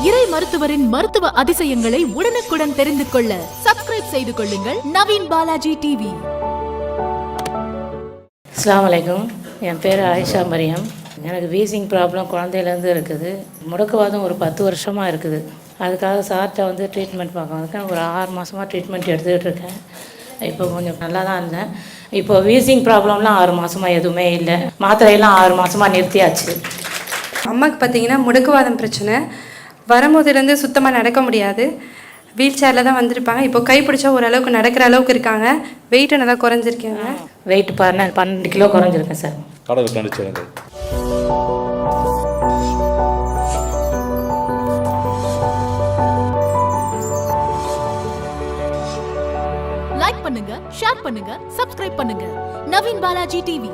இறை மருத்துவரின் மருத்துவ அதிசயங்களை உடனுக்குடன் தெரிந்து கொள்ள சப்ஸ்கிரைப் செய்து கொள்ளுங்கள் நவீன் பாலாஜி டிவி. அஸ்ஸலாமு அலைக்கும். என் பேர் ஆயிஷா மரியம். எனக்கு வீசிங் ப்ராப்ளம் குழந்தையிலேருந்து இருக்குது. முடக்குவாதம் ஒரு 10 வருஷமாக இருக்குது. அதுக்காக சார்கிட்ட வந்து ட்ரீட்மெண்ட் பார்க்க வந்திருக்கேன். ஒரு 6 மாதமாக ட்ரீட்மெண்ட் எடுத்துக்கிட்டு இருக்கேன். இப்போ கொஞ்சம் நல்லா தான் இருந்தேன். இப்போ வீசிங் ப்ராப்ளம்லாம் 6 மாதமாக எதுவுமே இல்லை. மாத்திரையெல்லாம் 6 மாதமாக நிறுத்தியாச்சு. அம்மாவுக்கு பார்த்தீங்கன்னா முடக்குவாதம் பிரச்சனை. வரும்போதுலேருந்து சுத்தமாக நடக்க முடியாது. வீல் சேரில் தான் வந்திருப்பாங்க. இப்போ கை பிடிச்சா ஓரளவுக்கு நடக்கிற அளவுக்கு இருக்காங்க. வெயிட்டு நல்லா குறைஞ்சிருக்கேங்க. வெயிட் 12 கிலோ குறைஞ்சிருக்கேன் சார். லைக் பண்ணுங்க, ஷேர் பண்ணுங்க, சப்ஸ்கிரைப் பண்ணுங்க. நவீன் பாலாஜி டிவி.